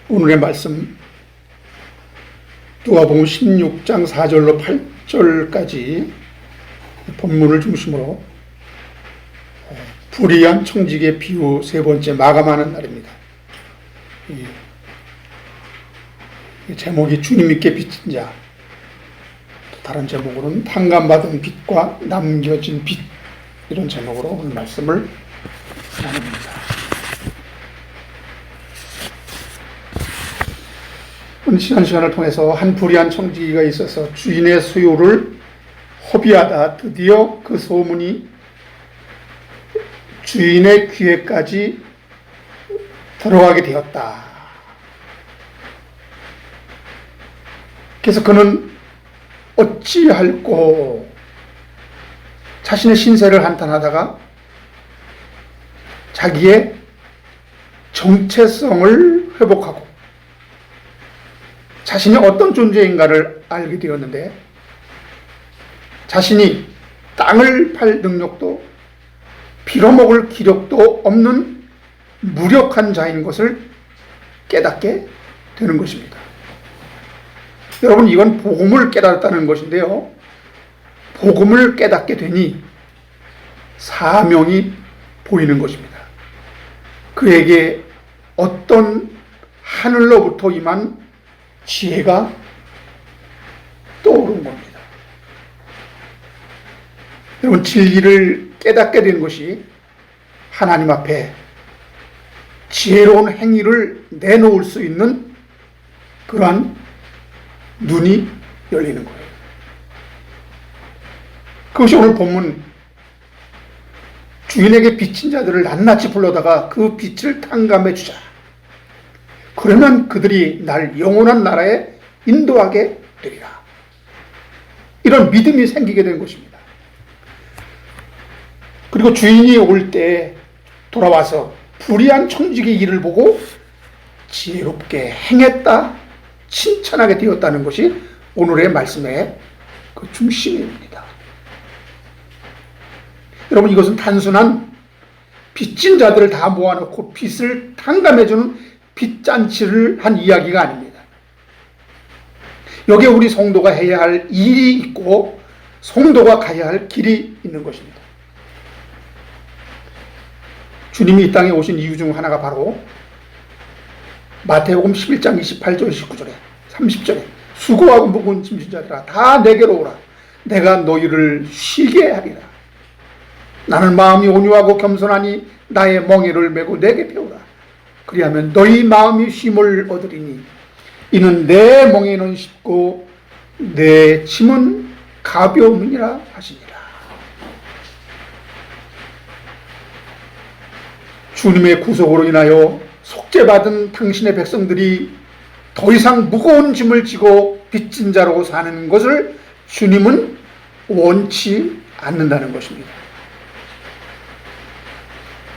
오늘의 말씀 누가복음 16장 4절로 8절까지 본문을 중심으로 불의한 청지기의 비유 세 번째 마감하는 날입니다. 이 제목이 주님께 빚진 자, 다른 제목으로는 탕감받은 빚과 남겨진 빚, 이런 제목으로 오늘 말씀을 나눕니다. 지난 시간을 통해서 한 불의한 청지기가 있어서 주인의 소유를 허비하다 드디어 그 소문이 주인의 귀에까지 들어가게 되었다. 그래서 그는 어찌할꼬 자신의 신세를 한탄하다가 자기의 정체성을 회복하고 자신이 어떤 존재인가를 알게 되었는데, 자신이 땅을 팔 능력도 빌어먹을 기력도 없는 무력한 자인 것을 깨닫게 되는 것입니다. 여러분, 이건 복음을 깨달았다는 것인데요, 복음을 깨닫게 되니 사명이 보이는 것입니다. 그에게 어떤 하늘로부터 임한 지혜가 떠오른 겁니다. 여러분, 진리를 깨닫게 된 것이 하나님 앞에 지혜로운 행위를 내놓을 수 있는 그러한 눈이 열리는 거예요. 그것이 오늘 본문, 주인에게 빚진 자들을 낱낱이 불러다가 그 빚을 탕감해 주자. 그러면 그들이 날 영원한 나라에 인도하게 되리라. 이런 믿음이 생기게 된 것입니다. 그리고 주인이 올 때 돌아와서 불의한 청지기 일을 보고 지혜롭게 행했다, 칭찬하게 되었다는 것이 오늘의 말씀의 그 중심입니다. 여러분, 이것은 단순한 빚진 자들을 다 모아놓고 빚을 탕감해주는 빚잔치를 한 이야기가 아닙니다. 여기에 우리 성도가 해야 할 일이 있고 성도가 가야 할 길이 있는 것입니다. 주님이 이 땅에 오신 이유 중 하나가 바로 마태복음 11장 28절 29절에 30절에 수고하고 무거운 짐진 자들아 다 내게로 오라. 내가 너희를 쉬게 하리라. 나는 마음이 온유하고 겸손하니 나의 멍에를 메고 내게 배우라. 그리하면 너희 마음이 쉼을 얻으리니 이는 내 멍에는 쉽고 내 짐은 가벼움이라 하시니라. 주님의 구속으로 인하여 속죄받은 당신의 백성들이 더 이상 무거운 짐을 지고 빚진 자로 사는 것을 주님은 원치 않는다는 것입니다.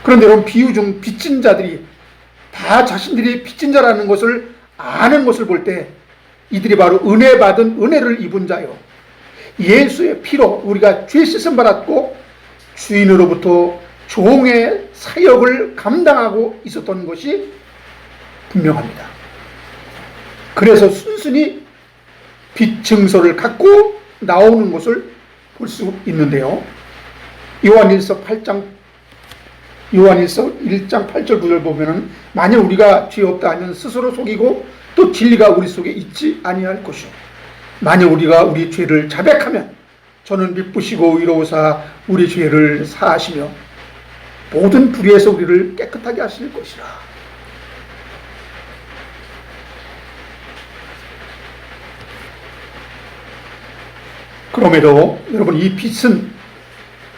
그런데 여러분, 비유 중 빚진 자들이 다 자신들이 빚진 자라는 것을 아는 것을 볼 때 이들이 바로 은혜 받은 은혜를 입은 자요, 예수의 피로 우리가 죄 씻음 받았고 주인으로부터 종의 사역을 감당하고 있었던 것이 분명합니다. 그래서 순순히 빚 증서를 갖고 나오는 것을 볼 수 있는데요, 요한일서 1장 8절 9절 보면은 만일 우리가 죄 없다 하면 스스로 속이고 또 진리가 우리 속에 있지 아니할 것이요 만일 우리가 우리 죄를 자백하면 저는 미쁘시고 의로우사 우리 죄를 사하시며 모든 불의에서 우리를 깨끗하게 하실 것이라. 그럼에도 여러분, 이 빚은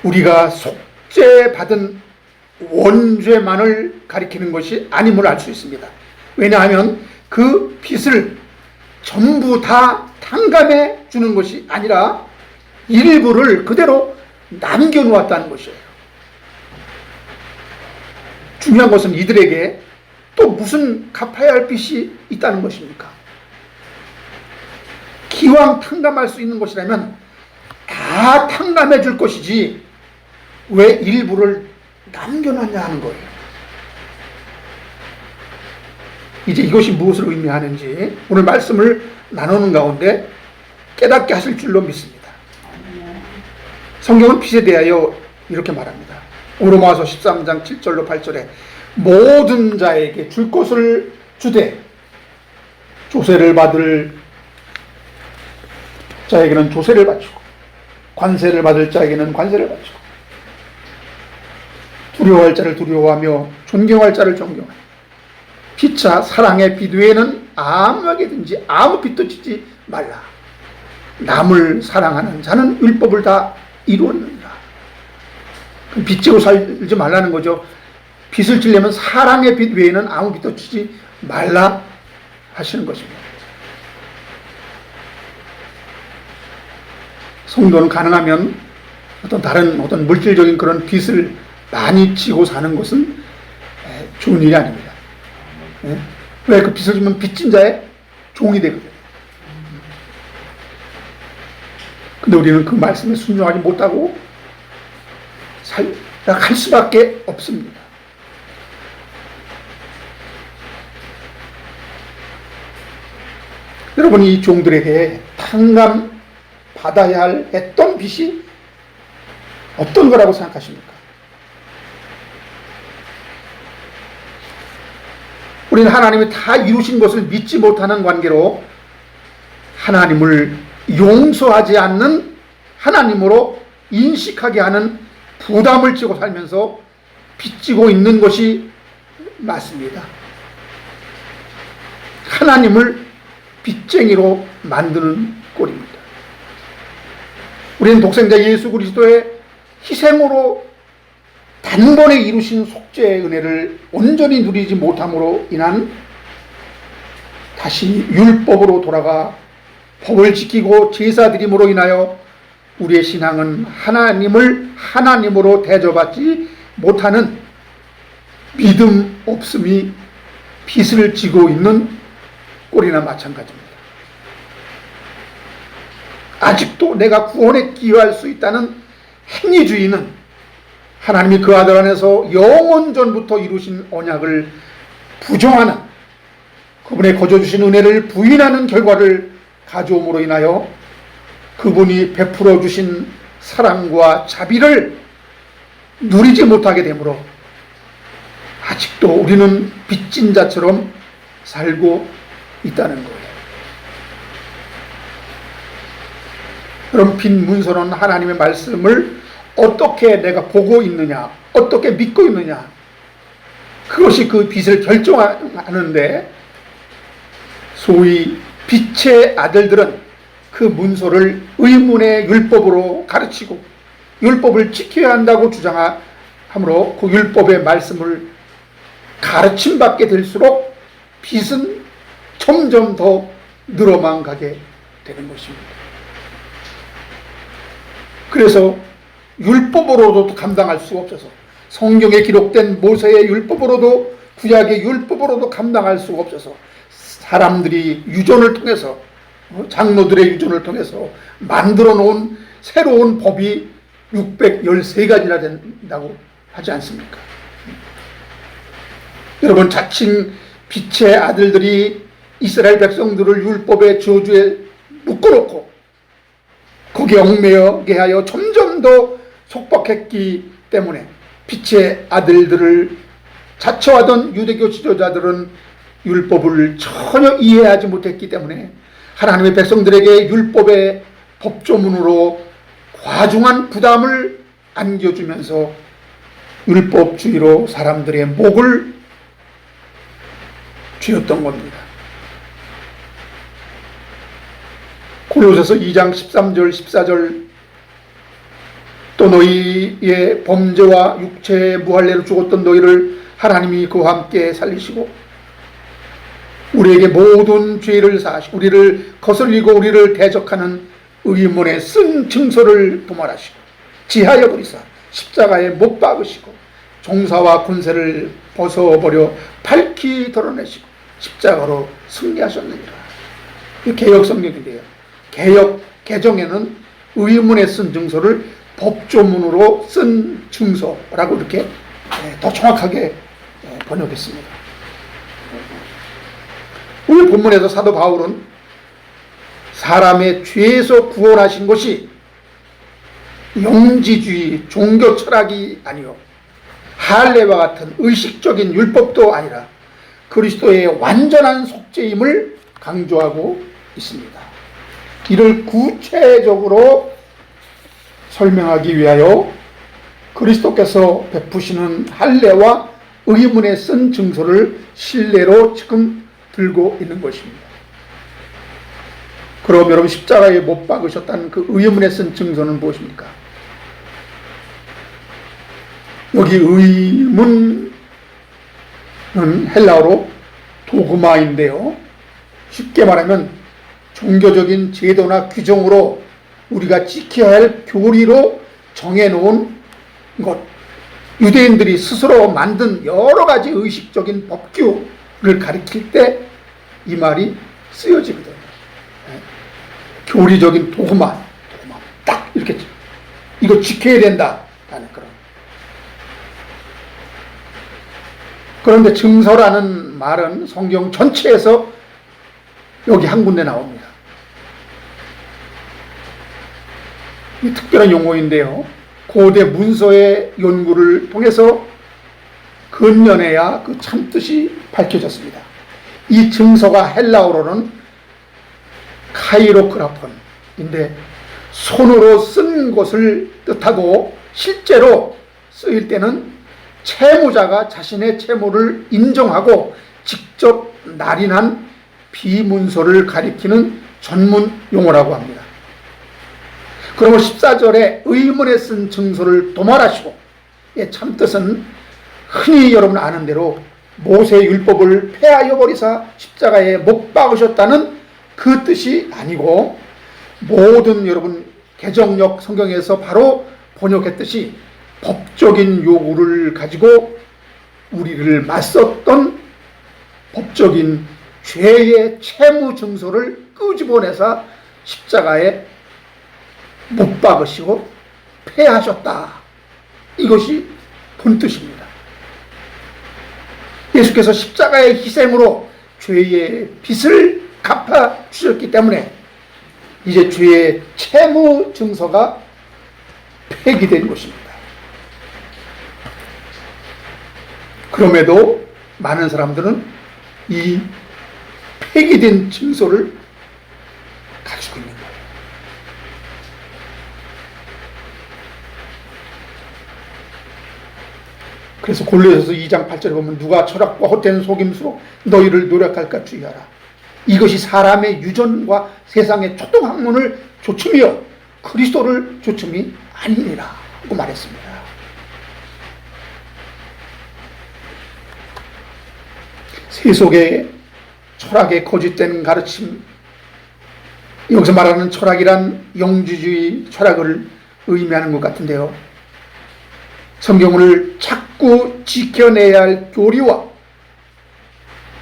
우리가 속죄받은 원죄만을 가리키는 것이 아님을 알 수 있습니다. 왜냐하면 그 빚을 전부 다 탕감해 주는 것이 아니라 일부를 그대로 남겨놓았다는 것이에요. 중요한 것은 이들에게 또 무슨 갚아야 할 빚이 있다는 것입니까? 기왕 탕감할 수 있는 것이라면 다 탕감해 줄 것이지 왜 일부를 남겨놨냐 하는 거예요. 이제 이것이 무엇을 의미하는지 오늘 말씀을 나누는 가운데 깨닫게 하실 줄로 믿습니다. 성경은 빛에 대하여 이렇게 말합니다. 로마서 13장 7절로 8절에 모든 자에게 줄 것을 주되 조세를 받을 자에게는 조세를 바치고 관세를 받을 자에게는 관세를 바치고 두려워할 자를 두려워하며 존경할 자를 존경하며 피차 사랑의 빛 외에는 아무에게든지 아무 빛도 지지 말라. 남을 사랑하는 자는 율법을 다 이루었느니라. 빚지고 살지 말라는 거죠. 빚을 지려면 사랑의 빛 외에는 아무 빛도 지지 말라 하시는 것입니다. 성도는 가능하면 다른 물질적인 그런 빚을 많이 지고 사는 것은 좋은 일이 아닙니다. 왜? 그 빚을 지면 빚진 자의 종이 되거든요. 근데 우리는 그 말씀에 순종하지 못하고 살아갈 수밖에 없습니다. 여러분, 이 종들에게 탕감 받아야 할 했던 빚이 어떤 거라고 생각하십니까? 우리는 하나님이 다 이루신 것을 믿지 못하는 관계로 하나님을 용서하지 않는 하나님으로 인식하게 하는 부담을 지고 살면서 빚지고 있는 것이 맞습니다. 하나님을 빚쟁이로 만드는 꼴입니다. 우리는 독생자 예수 그리스도의 희생으로 단번에 이루신 속죄의 은혜를 온전히 누리지 못함으로 인한 다시 율법으로 돌아가 법을 지키고 제사 드림으로 인하여 우리의 신앙은 하나님을 하나님으로 대접받지 못하는 믿음 없음이 빚을 지고 있는 꼴이나 마찬가지입니다. 아직도 내가 구원에 기여할 수 있다는 행위주의는 하나님이 그 아들 안에서 영원전부터 이루신 언약을 부정하는, 그분의 거저 주신 은혜를 부인하는 결과를 가져옴으로 인하여 그분이 베풀어 주신 사랑과 자비를 누리지 못하게 되므로 아직도 우리는 빚진 자처럼 살고 있다는 거예요. 그럼 빈 문서는 하나님의 말씀을 어떻게 내가 보고 있느냐, 어떻게 믿고 있느냐, 그것이 그 빚을 결정하는데, 소위 빛의 아들들은 그 문서를 의문의 율법으로 가르치고 율법을 지켜야 한다고 주장하므로 그 율법의 말씀을 가르침받게 될수록 빚은 점점 더 늘어만 가게 되는 것입니다. 그래서 율법으로도 감당할 수 없어서, 성경에 기록된 모세의 율법으로도, 구약의 율법으로도 감당할 수가 없어서 사람들이 유전을 통해서, 장로들의 유전을 통해서 만들어 놓은 새로운 법이 613가지나 된다고 하지 않습니까? 여러분, 자칭 빛의 아들들이 이스라엘 백성들을 율법의 저주에 묶어놓고 거기에 얽매이게 하여 점점 더 속박했기 때문에 빛의 아들들을 자처하던 유대교 지도자들은 율법을 전혀 이해하지 못했기 때문에 하나님의 백성들에게 율법의 법조문으로 과중한 부담을 안겨주면서 율법주의로 사람들의 목을 쥐었던 겁니다. 골로새서 2장 13절 14절 또 너희의 범죄와 육체의 무할례로 죽었던 너희를 하나님이 그와 함께 살리시고 우리에게 모든 죄를 사하시고 우리를 거슬리고 우리를 대적하는 의문에 쓴 증서를 도말하시고 지하여 버리사 십자가에 못 박으시고 종사와 군세를 벗어버려 밝히 드러내시고 십자가로 승리하셨느니라. 이 개역 성경인데요, 개역 개정에는 의문에 쓴 증서를 법조문으로 쓴 증서라고 이렇게 더 정확하게 번역했습니다. 오늘 본문에서 사도 바울은 사람의 죄에서 구원하신 것이 영지주의 종교 철학이 아니요 할례와 같은 의식적인 율법도 아니라 그리스도의 완전한 속죄임을 강조하고 있습니다. 이를 구체적으로 설명하기 위하여 그리스도께서 베푸시는 할례와 의문에 쓴 증서를 실내로 지금 들고 있는 것입니다. 그럼 여러분, 십자가에 못 박으셨다는 그 의문에 쓴 증서는 무엇입니까? 여기 의문은 헬라어로 도그마인데요, 쉽게 말하면 종교적인 제도나 규정으로 우리가 지켜야 할 교리로 정해놓은 것, 유대인들이 스스로 만든 여러 가지 의식적인 법규를 가리킬 때 이 말이 쓰여지거든요. 교리적인 도그마, 딱 이렇게 이거 지켜야 된다라는 그런. 그런데 증서라는 말은 성경 전체에서 여기 한 군데 나옵니다. 이 특별한 용어인데요, 고대 문서의 연구를 통해서 근년에야 그 참뜻이 밝혀졌습니다. 이 증서가 헬라어로는 카이로그라폰인데 손으로 쓴 것을 뜻하고, 실제로 쓰일 때는 채무자가 자신의 채무를 인정하고 직접 날인한 비문서를 가리키는 전문 용어라고 합니다. 그러면 14절에 의문에 쓴 증서를 도말하시고, 참뜻은 흔히 여러분 아는 대로 모세의 율법을 폐하여 버리사 십자가에 못 박으셨다는 그 뜻이 아니고, 모든 여러분 개정역 성경에서 바로 번역했듯이 법적인 요구를 가지고 우리를 맞섰던 법적인 죄의 채무 증서를 끄집어내서 십자가에 못 박으시고 폐하셨다, 이것이 본뜻입니다. 예수께서 십자가의 희생으로 죄의 빚을 갚아 주셨기 때문에 이제 죄의 채무 증서가 폐기된 것입니다. 그럼에도 많은 사람들은 이 폐기된 증서를 가지고 있는 거예요. 그래서 골로새서 2장 8절에 보면 누가 철학과 헛된 속임수로 너희를 노력할까 주의하라. 이것이 사람의 유전과 세상의 초등학문을 조춤이요 그리스도를 조춤이 아니니라 하고 말했습니다. 세속의 철학의 거짓된 가르침, 여기서 말하는 철학이란 영지주의 철학을 의미하는 것 같은데요, 성경을 자꾸 지켜내야 할 교리와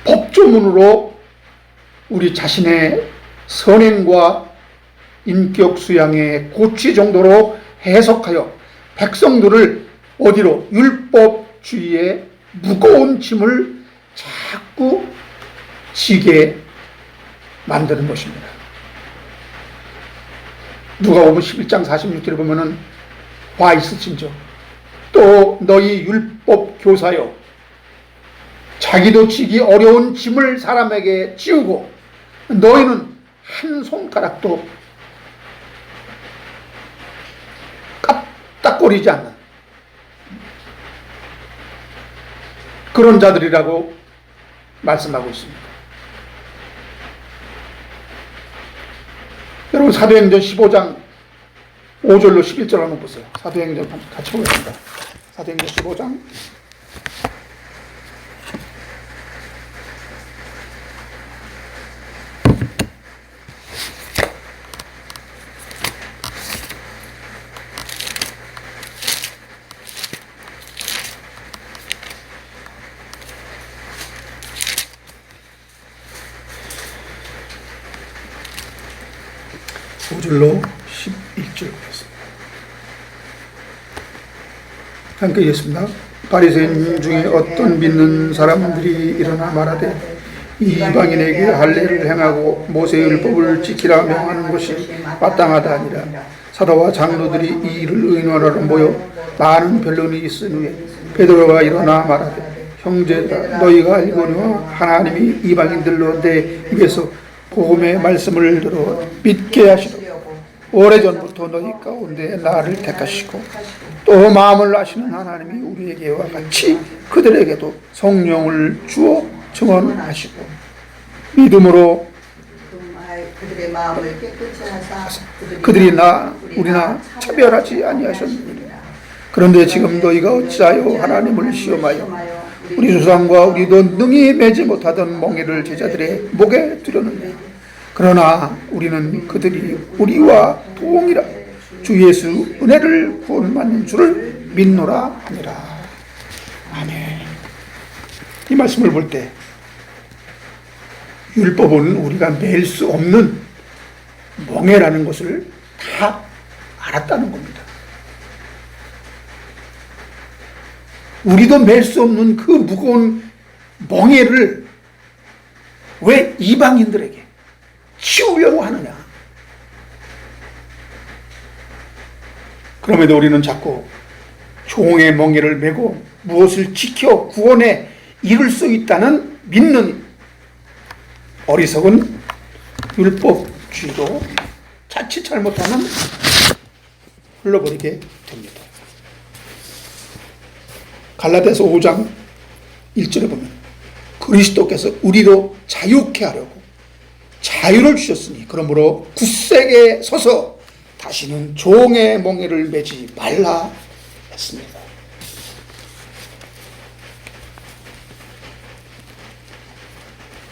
법조문으로 우리 자신의 선행과 인격 수양의 고취 정도로 해석하여 백성들을 어디로? 율법주의의 무거운 짐을 자꾸 지게 만드는 것입니다. 누가복음 11장 46절에 보면은 와 있으신저 또 너희 율법 교사여 자기도 지기 어려운 짐을 사람에게 지우고 너희는 한 손가락도 까딱거리지 않는 그런 자들이라고 말씀하고 있습니다. 여러분, 사도행전 15장 5절로 11절 한번 보세요. 사도행전 같이 보겠습니다. 사도행전 15장 5절로 11절 보겠습니다. 함께 읽겠습니다. 바리새인 중에 어떤 믿는 사람들이 일어나 말하되 이방인에게 할례를 행하고 모세의 율법을 지키라 명하는 것이 마땅하다 아니라 사도와 장로들이 이 일을 의논하러 모여 많은 변론이 있은 후에 베드로가 일어나 말하되 형제들아 너희가 알거니와 하나님이 이방인들로 내 입에서 복음의 말씀을 들어 믿게 하시도록 오래전부터 너희 가운데 나를 택하시고 또 마음을 아시는 하나님이 우리에게와 같이 그들에게도 성령을 주어 증언하시고 믿음으로 그들의 마음을 깨끗이 하사 그들이 우리나 차별하지 아니하셨느니라. 그런데 지금 너희가 어찌하여 하나님을 시험하여 우리 조상과 우리도 능히 매지 못하던 멍에를 제자들의 목에 두려느냐. 그러나 우리는 그들이 우리와 동일하 주 예수 은혜를 구원받는 줄을 믿노라 하니라. 아멘. 이 말씀을 볼 때 율법은 우리가 맬 수 없는 멍에라는 것을 다 알았다는 겁니다. 우리도 맬 수 없는 그 무거운 멍에를 왜 이방인들에게 치우려고 하느냐. 그럼에도 우리는 자꾸 종의 멍에를 메고 무엇을 지켜 구원에 이룰 수 있다는 믿는 어리석은 율법주의로 자칫 잘못하면 흘러버리게 됩니다. 갈라디아서 5장 1절에 보면 그리스도께서 우리로 자유케 하려고 자유를 주셨으니 그러므로 굳세게 서서 다시는 종의 멍에를 매지 말라 했습니다.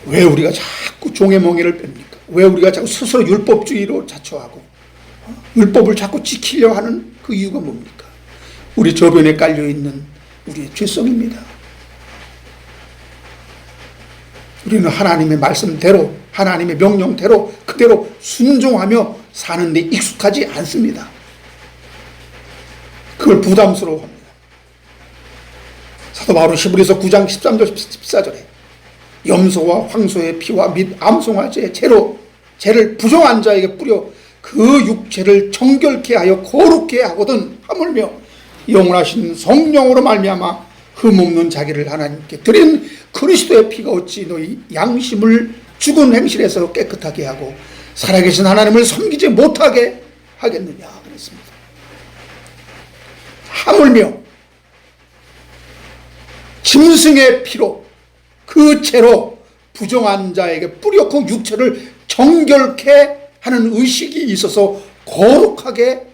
왜 우리가 자꾸 종의 멍에를 뺍니까? 왜 우리가 자꾸 스스로 율법주의로 자초하고 율법을 자꾸 지키려 하는 그 이유가 뭡니까? 우리 저변에 깔려있는 우리의 죄성입니다. 우리는 하나님의 말씀대로 하나님의 명령대로 그대로 순종하며 사는 데 익숙하지 않습니다. 그걸 부담스러워합니다. 사도 바울은 히브리서 9장 13절 14절에 염소와 황소의 피와 및 암송아지의 죄를 부정한 자에게 뿌려 그 육체를 정결케 하여 거룩게 하거든 하물며 영원하신 성령으로 말미암아 흠없는 자기를 하나님께 드린 그리스도의 피가 어찌 너희 양심을 죽은 행실에서 깨끗하게 하고 살아계신 하나님을 섬기지 못하게 하겠느냐 그랬습니다. 하물며 짐승의 피로 그 죄로 부정한 자에게 뿌려 그 육체를 정결케 하는 의식이 있어서 거룩하게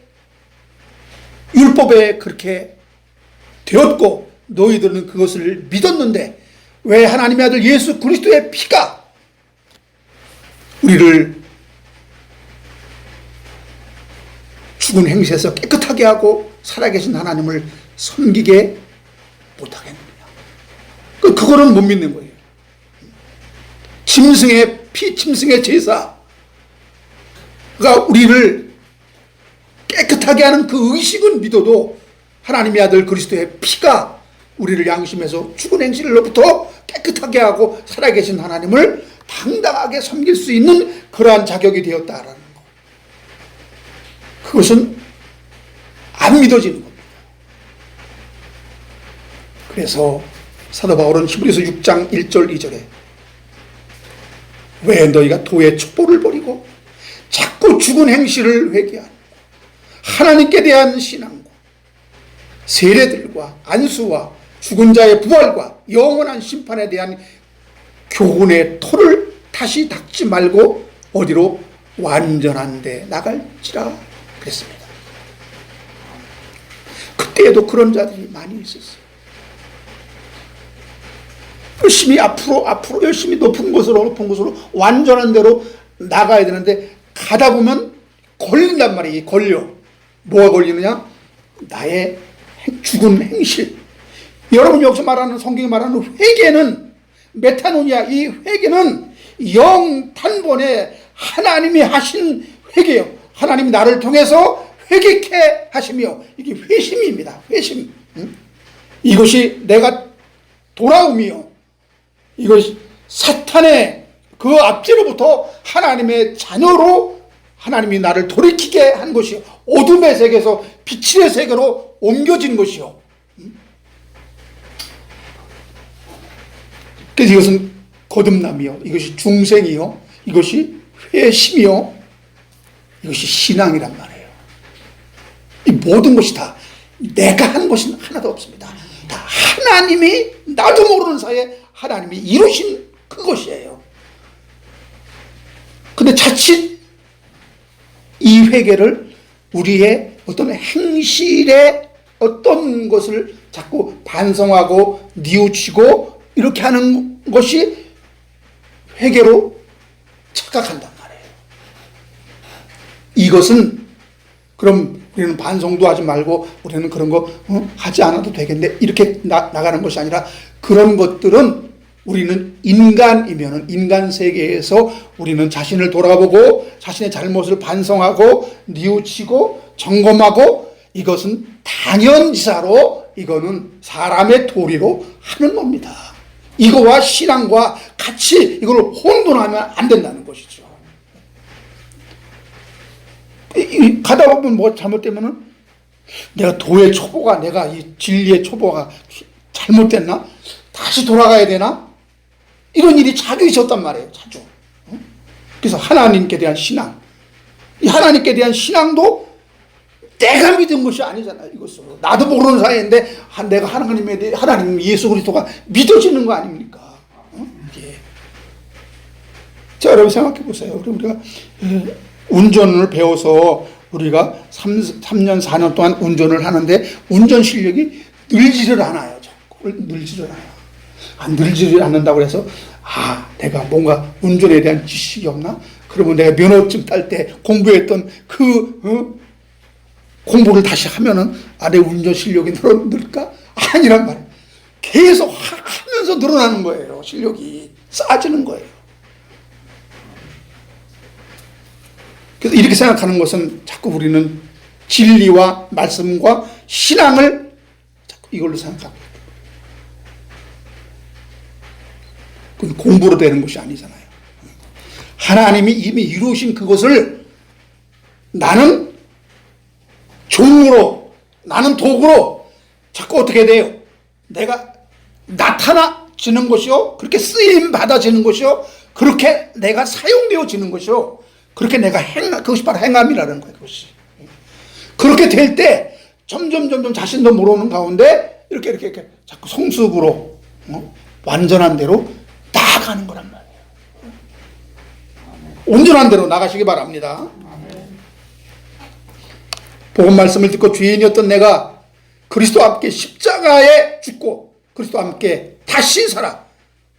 율법에 그렇게 되었고 너희들은 그것을 믿었는데 왜 하나님의 아들 예수 그리스도의 피가 우리를 죽은 행실에서 깨끗하게 하고 살아계신 하나님을 섬기게 못하겠느냐. 그거는 못 믿는 거예요. 짐승의 피, 짐승의 제사가 우리를 깨끗하게 하는 그 의식은 믿어도 하나님의 아들 그리스도의 피가 우리를 양심에서 죽은 행실로부터 깨끗하게 하고 살아계신 하나님을 당당하게 섬길 수 있는 그러한 자격이 되었다라는 것. 그것은 안 믿어지는 겁니다. 그래서 사도 바울은 히브리서 6장 1절 2절에 왜 너희가 도의 축복을 버리고 자꾸 죽은 행실을 회개하는 하나님께 대한 신앙과 세례들과 안수와 죽은 자의 부활과 영원한 심판에 대한 교훈의 토를 다시 닦지 말고 어디로 완전한 데 나갈지라 그랬습니다. 그때에도 그런 자들이 많이 있었어요. 열심히 앞으로 열심히 높은 곳으로 완전한 데로 나가야 되는데 가다 보면 걸린단 말이에요. 걸려. 뭐가 걸리느냐? 나의 죽은 행실. 여러분 여기서 말하는 성경이 말하는 회개는 메타노니아, 이 회개는 영탄번에 하나님이 하신 회개요. 하나님이 나를 통해서 회개케 하시며 이게 회심입니다. 회심. 이것이 내가 돌아오며 이것이 사탄의 그 압제로부터 하나님의 자녀로 하나님이 나를 돌이키게 한 것이요, 어둠의 세계에서 빛의 세계로 옮겨진 것이요. 그래서 이것은 거듭남이요, 이것이 중생이요, 이것이 회심이요, 이것이 신앙이란 말이에요. 이 모든 것이 다 내가 한 것은 하나도 없습니다. 다 하나님이, 나도 모르는 사이에 하나님이 이루신 그것이에요. 근데 자칫 이 회개를 우리의 어떤 행실의 어떤 것을 자꾸 반성하고 뉘우치고 이렇게 하는 것이 회개로 착각한단 말이에요. 이것은 그럼 우리는 반성도 하지 말고 우리는 그런 거 하지 않아도 되겠네, 이렇게 나가는 것이 아니라, 그런 것들은 우리는 인간이면은 인간 세계에서 우리는 자신을 돌아보고 자신의 잘못을 반성하고 뉘우치고 점검하고, 이것은 당연지사로, 이거는 사람의 도리로 하는 겁니다. 이거와 신앙과 같이 이걸 혼돈하면 안 된다는 것이죠. 가다 보면 뭐 잘못되면은 내가 도의 초보가, 내가 이 진리의 초보가 잘못됐나? 다시 돌아가야 되나? 이런 일이 자주 있었단 말이에요. 자주. 그래서 하나님께 대한 신앙, 이 하나님께 대한 신앙도 내가 믿은 것이 아니잖아요. 이것은 나도 모르는 사이인데 내가 하나님에 대해, 하나님 예수 그리스도가 믿어지는 거 아닙니까? 예. 자, 여러분 생각해 보세요. 우리가 운전을 배워서 우리가 3년 4년 동안 운전을 하는데 운전 실력이 늘지를 않아요. 늘지를 않아요. 안 늘지를 않는다고 해서 내가 뭔가 운전에 대한 지식이 없나? 그러면 내가 면허증 딸 때 공부했던 그 공부를 다시 하면은 내 운전 실력이 늘까? 아니란 말이에요. 계속 하면서 늘어나는 거예요. 실력이 쌓아지는 거예요. 그래서 이렇게 생각하는 것은 자꾸 우리는 진리와 말씀과 신앙을 자꾸 이걸로 생각하고 있다. 그건 공부로 되는 것이 아니잖아요. 하나님이 이미 이루신 그것을 나는 종으로, 나는 도구로 자꾸 어떻게 돼요? 내가 나타나지는 것이요, 그렇게 쓰임 받아지는 것이요, 그렇게 내가 사용되어지는 것이요, 그렇게 내가 그것이 바로 행함이라는 거예요. 그것이. 그렇게 될 때 점점 자신도 모르는 가운데 이렇게 자꾸 성숙으로 완전한 대로 나아가는 거란 말이에요. 온전한 대로 나가시기 바랍니다. 복음 말씀을 듣고 죄인이었던 내가 그리스도와 함께 십자가에 죽고 그리스도와 함께 다시 살아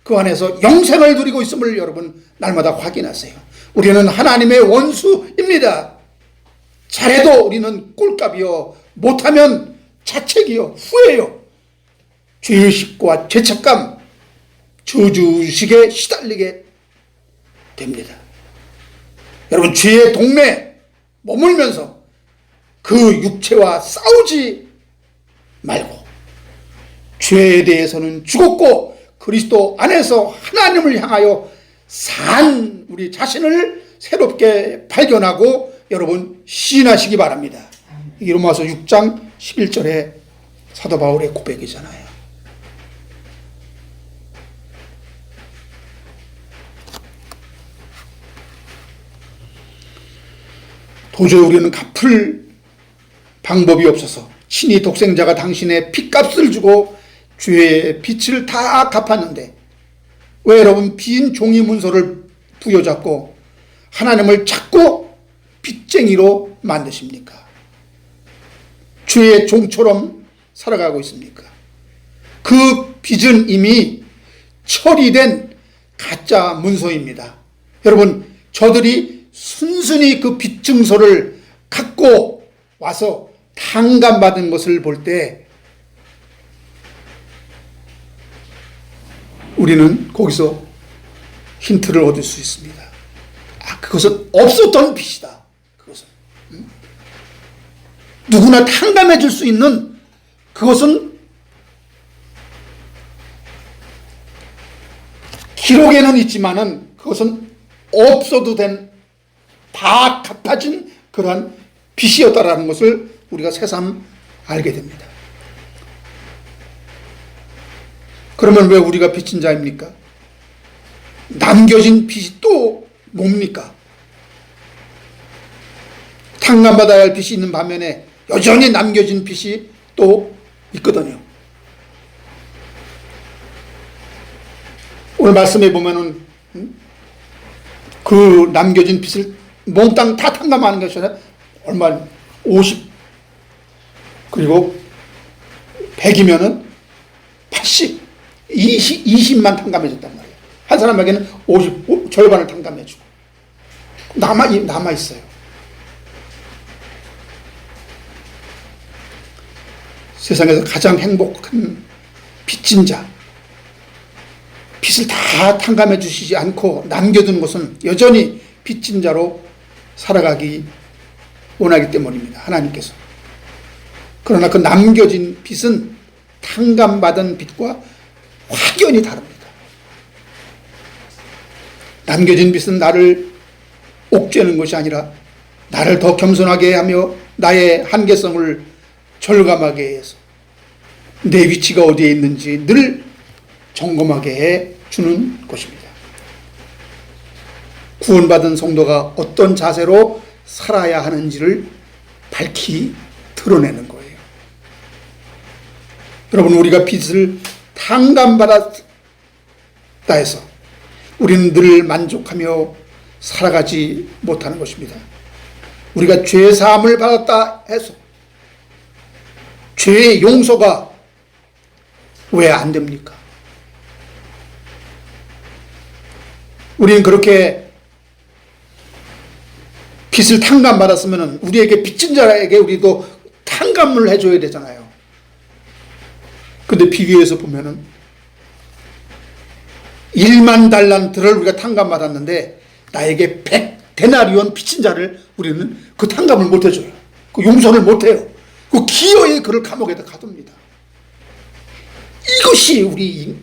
그 안에서 영생을 누리고 있음을 여러분 날마다 확인하세요. 우리는 하나님의 원수입니다. 잘해도 우리는 꼴값이요, 못하면 자책이요, 후회요, 죄의식과 죄책감, 저주의식에 시달리게 됩니다. 여러분, 죄의 동네 머물면서 그 육체와 싸우지 말고 죄에 대해서는 죽었고 그리스도 안에서 하나님을 향하여 산 우리 자신을 새롭게 발견하고 여러분 시인하시기 바랍니다. 이게 로마서 6장 11절에 사도 바울의 고백이잖아요. 도저히 우리는 갚을 방법이 없어서 친히 독생자가 당신의 핏값을 주고 죄의 빚을 다 갚았는데 왜 여러분 빈 종이 문서를 부여잡고 하나님을 자꾸 빚쟁이로 만드십니까? 죄의 종처럼 살아가고 있습니까? 그 빚은 이미 처리된 가짜 문서입니다. 여러분, 저들이 순순히 그 빚 증서를 갖고 와서 탕감받은 것을 볼 때 우리는 거기서 힌트를 얻을 수 있습니다. 그것은 없었던 빚이다. 그것은 누구나 탕감해 줄 수 있는 그것은 기록에는 있지만은 그것은 없어도 다 갚아진 그러한 빚이었다라는 것을 우리가 새삼 알게 됩니다. 그러면 왜 우리가 빚진 자입니까? 남겨진 빚이 또 뭡니까? 탕감받아야 할 빚이 있는 반면에 여전히 남겨진 빚이 또 있거든요. 오늘 말씀해 보면은 그 남겨진 빚을 몽땅 다 탕감하는 것이 아니라 얼마 50 그리고 100이면은 80 20만 탕감해 줬단 말이에요. 한 사람에게는 50 절반을 탕감해 주고 남아 있어요. 세상에서 가장 행복한 빚진 자, 빚을 다 탕감해 주시지 않고 남겨둔 것은 여전히 빚진 자로 살아가기 원하기 때문입니다. 하나님께서. 그러나 그 남겨진 빚은 탕감받은 빚과 확연히 다릅니다. 남겨진 빚은 나를 옥죄는 것이 아니라 나를 더 겸손하게 하며 나의 한계성을 절감하게 해서 내 위치가 어디에 있는지 늘 점검하게 해 주는 것입니다. 구원받은 성도가 어떤 자세로 살아야 하는지를 밝히 드러내는 거예요. 여러분, 우리가 빚을 탕감받았다 해서 우리는 늘 만족하며 살아가지 못하는 것입니다. 우리가 죄사함을 받았다 해서 죄의 용서가 왜 안 됩니까? 우리는 그렇게 빚을 탕감받았으면 우리에게 빚진 자에게 우리도 탕감을 해줘야 되잖아요. 근데 비교해서 보면은 1만 달란트를 우리가 탕감받았는데 나에게 100데나리온 빚진 자를 우리는 그 탕감을 못 해줘요. 그 용서를 못 해요. 그 기어이 그를 감옥에다 가둡니다. 이것이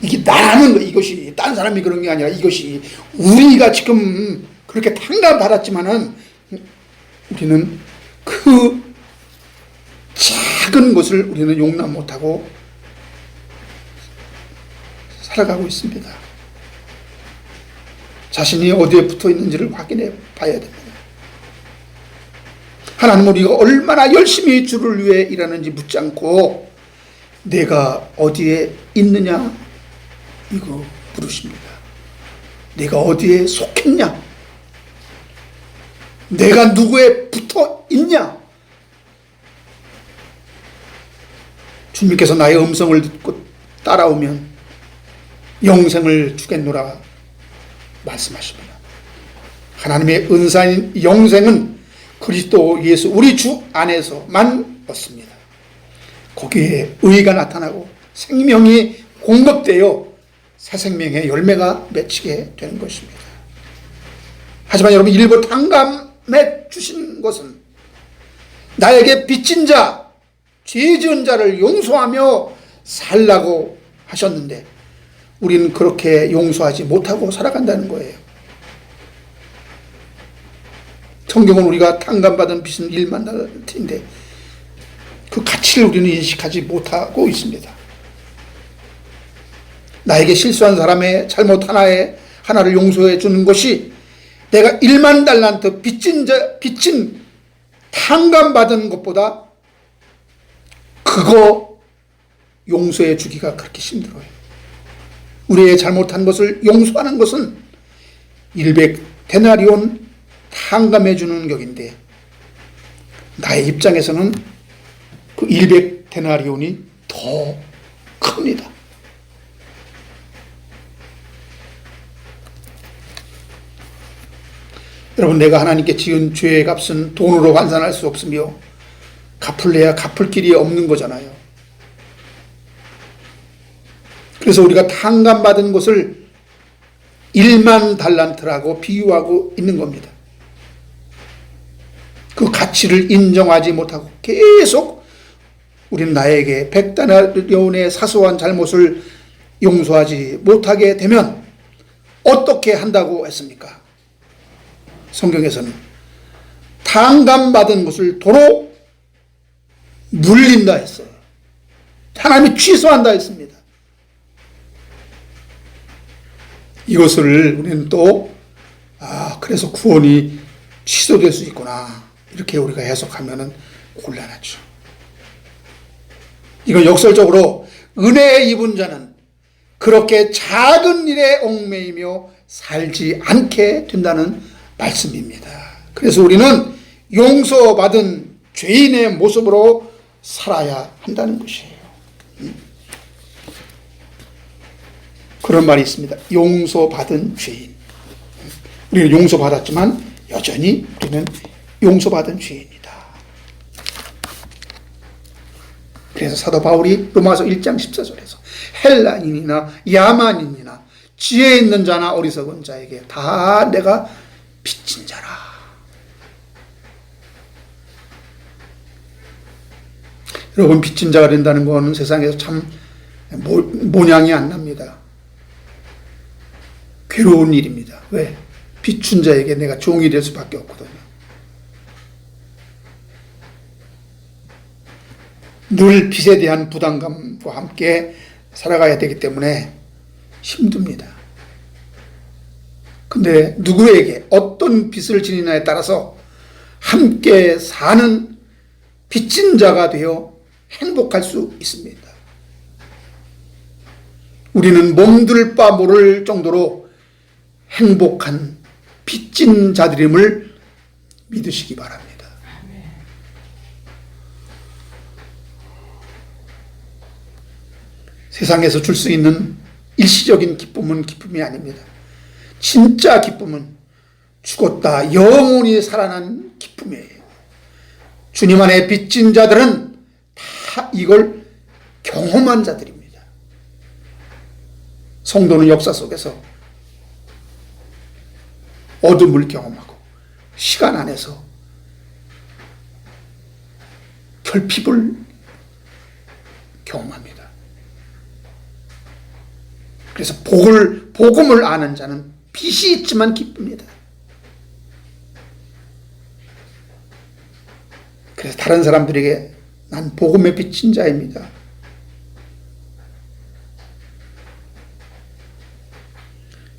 이게 나라는 거, 이것이 딴 사람이 그런 게 아니라 이것이 우리가 지금 그렇게 탕감받았지만은 우리는 그 작은 것을 우리는 용납 못하고 살아가고 있습니다. 자신이 어디에 붙어 있는지를 확인해 봐야 됩니다. 하나님은 우리가 얼마나 열심히 주를 위해 일하는지 묻지 않고 내가 어디에 있느냐 이거 물으십니다. 내가 어디에 속했냐? 내가 누구에 붙어 있냐? 주님께서 나의 음성을 듣고 따라오면 영생을 주겠노라 말씀하십니다. 하나님의 은사인 영생은 그리스도 예수 우리 주 안에서만 얻습니다. 거기에 의가 나타나고 생명이 공급되어 새 생명의 열매가 맺히게 되는 것입니다. 하지만 여러분, 일부 탕감해 주신 것은 나에게 빚진 자, 죄 지은 자를 용서하며 살라고 하셨는데 우리는 그렇게 용서하지 못하고 살아간다는 거예요. 성경은 우리가 탕감받은 빚은 1만 달란트인데 그 가치를 우리는 인식하지 못하고 있습니다. 나에게 실수한 사람의 잘못 하나를 용서해 주는 것이 내가 1만 달란트 빚진 탕감받은 것보다 그거 용서해 주기가 그렇게 힘들어요. 우리의 잘못한 것을 용서하는 것은 100데나리온 탕감해 주는 격인데 나의 입장에서는 그 100데나리온이 더 큽니다. 여러분, 내가 하나님께 지은 죄의 값은 돈으로 환산할 수 없으며 갚을래야 갚을 길이 없는 거잖아요. 그래서 우리가 탕감받은 것을 1만 달란트라고 비유하고 있는 겁니다. 그 가치를 인정하지 못하고 계속 우리는 나에게 100데나리온의 사소한 잘못을 용서하지 못하게 되면 어떻게 한다고 했습니까? 성경에서는 탕감받은 것을 도로 물린다 했어요. 하나님이 취소한다 했습니다. 이것을 우리는 또 그래서 구원이 취소될 수 있구나, 이렇게 우리가 해석하면 곤란하죠. 이건 역설적으로 은혜에 입은 자는 그렇게 작은 일에 얽매이며 살지 않게 된다는 말씀입니다. 그래서 우리는 용서받은 죄인의 모습으로 살아야 한다는 것이에요. 그런 말이 있습니다. 용서받은 죄인. 우리는 용서받았지만 여전히 우리는 용서받은 죄인이다. 그래서 사도 바울이 로마서 1장 14절에서 헬라인이나 야만인이나 지혜 있는 자나 어리석은 자에게 다 내가 빚진 자라. 여러분, 빚진 자가 된다는 것은 세상에서 참 모양이 안 납니다. 괴로운 일입니다. 왜? 빚준 자에게 내가 종이 될 수밖에 없거든요. 늘 빚에 대한 부담감과 함께 살아가야 되기 때문에 힘듭니다. 근데 누구에게 어떤 빚을 지니냐에 따라서 함께 사는 빚진 자가 되어 행복할 수 있습니다. 우리는 몸둘 바 모를 정도로 행복한 빚진 자들임을 믿으시기 바랍니다. 세상에서 줄 수 있는 일시적인 기쁨은 기쁨이 아닙니다. 진짜 기쁨은 죽었다 영원히 살아난 기쁨이에요. 주님 안에 빚진 자들은 다 이걸 경험한 자들입니다. 성도는 역사 속에서 어둠을 경험하고 시간 안에서 결핍을 경험합니다. 그래서 복음을 아는 자는 빚이 있지만 기쁩니다. 그래서 다른 사람들에게 난 복음에 빚진 자입니다.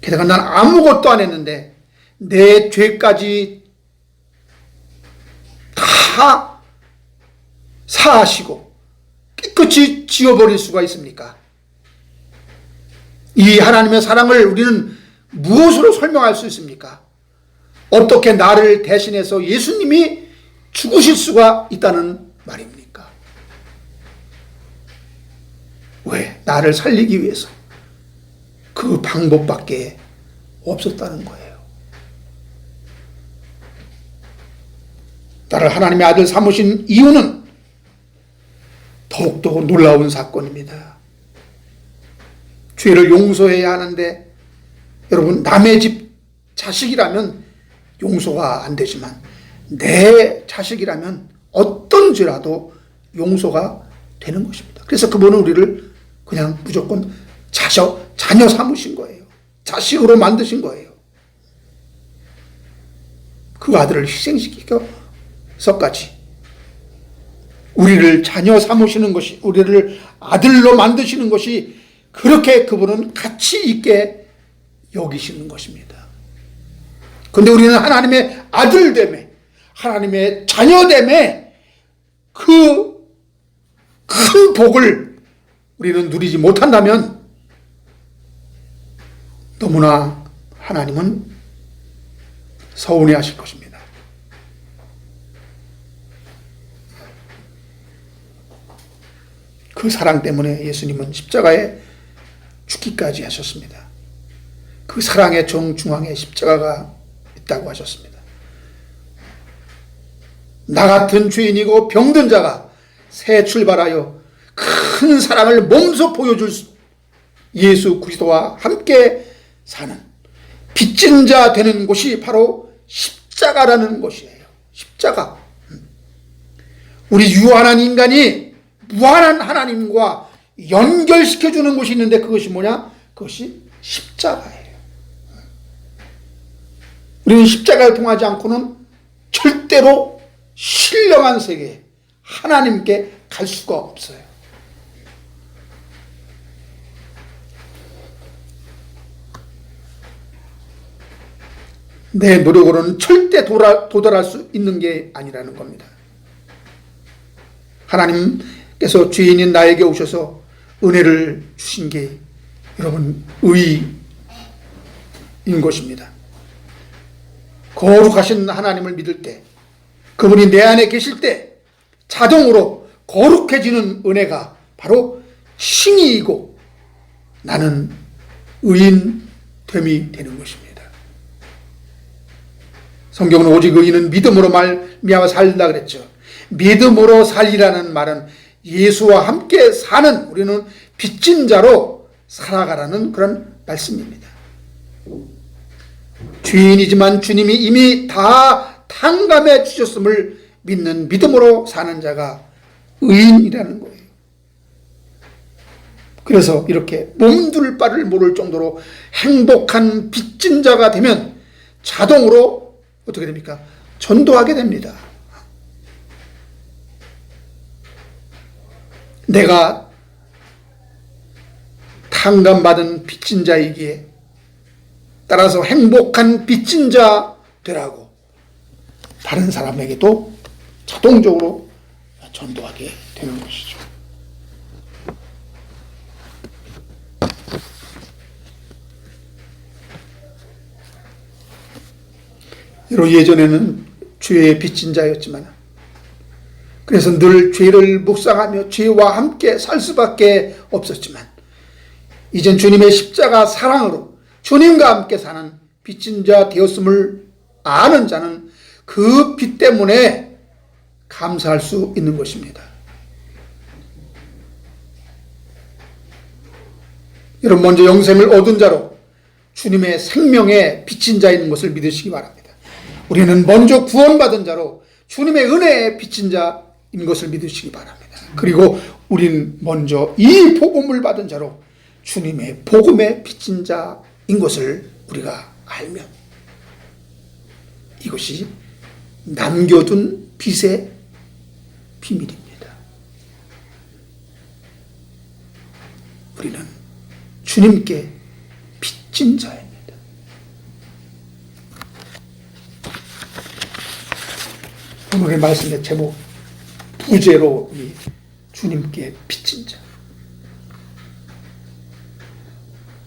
게다가 난 아무것도 안 했는데 내 죄까지 다 사하시고 깨끗이 지워버릴 수가 있습니까? 이 하나님의 사랑을 우리는 무엇으로 설명할 수 있습니까? 어떻게 나를 대신해서 예수님이 죽으실 수가 있다는 말입니까? 왜? 나를 살리기 위해서. 그 방법밖에 없었다는 거예요. 나를 하나님의 아들 삼으신 이유는 더욱더 놀라운 사건입니다. 죄를 용서해야 하는데, 여러분, 남의 집 자식이라면 용서가 안 되지만 내 자식이라면 어떤 죄라도 용서가 되는 것입니다. 그래서 그분은 우리를 그냥 무조건 자녀 삼으신 거예요. 자식으로 만드신 거예요. 그 아들을 희생시켜서까지 우리를 자녀 삼으시는 것이, 우리를 아들로 만드시는 것이, 그렇게 그분은 가치 있게 여기시는 것입니다. 그런데 우리는 하나님의 아들됨에, 하나님의 자녀됨에 그 큰 복을 우리는 누리지 못한다면 너무나 하나님은 서운해하실 것입니다. 그 사랑 때문에 예수님은 십자가에 죽기까지 하셨습니다. 그 사랑의 정중앙에 십자가가 있다고 하셨습니다. 나 같은 죄인이고 병든 자가 새 출발하여 큰 사랑을 몸소 보여줄 예수 그리스도와 함께 사는 빚진 자 되는 곳이 바로 십자가라는 것이에요. 십자가. 우리 유한한 인간이 무한한 하나님과 연결시켜 주는 것이 있는데 그것이 뭐냐? 그것이 십자가예요. 우리는 십자가를 통하지 않고는 절대로 신령한 세계, 하나님께 갈 수가 없어요. 내 노력으로는 절대 도달할 수 있는 게 아니라는 겁니다. 하나님께서 죄인인 나에게 오셔서 은혜를 주신 게 여러분 의인 것입니다. 거룩하신 하나님을 믿을 때, 그분이 내 안에 계실 때 자동으로 거룩해지는 은혜가 바로 칭의이고 나는 의인됨이 되는 것입니다. 성경은 오직 의인은 믿음으로 말미암아 살다 그랬죠. 믿음으로 살리라는 말은 예수와 함께 사는, 우리는 빚진 자로 살아가라는 그런 말씀입니다. 죄인이지만 주님이 이미 다 탕감해 주셨음을 믿는 믿음으로 사는 자가 의인이라는 거예요. 그래서 이렇게 몸둘 바를 모를 정도로 행복한 빚진 자가 되면 자동으로 어떻게 됩니까? 전도하게 됩니다. 내가 탕감받은 빚진 자이기에 따라서 행복한 빚진 자 되라고 다른 사람에게도 자동적으로 전도하게 되는 것이죠. 여러 예전에는 죄의 빚진 자였지만 그래서 늘 죄를 묵상하며 죄와 함께 살 수밖에 없었지만 이젠 주님의 십자가 사랑으로 주님과 함께 사는 빚진 자 되었음을 아는 자는 그 빚 때문에 감사할 수 있는 것입니다. 여러분, 먼저 영생을 얻은 자로 주님의 생명에 빚진 자인 것을 믿으시기 바랍니다. 우리는 먼저 구원받은 자로 주님의 은혜에 빚진 자인 것을 믿으시기 바랍니다. 그리고 우리는 먼저 이 복음을 받은 자로 주님의 복음에 빚진 자인 것을 우리가 알면 이것이 남겨둔 빚의 비밀입니다. 우리는 주님께 빚진 자입니다. 오늘의 말씀의 제목, 부재로 주님께 빚진 자.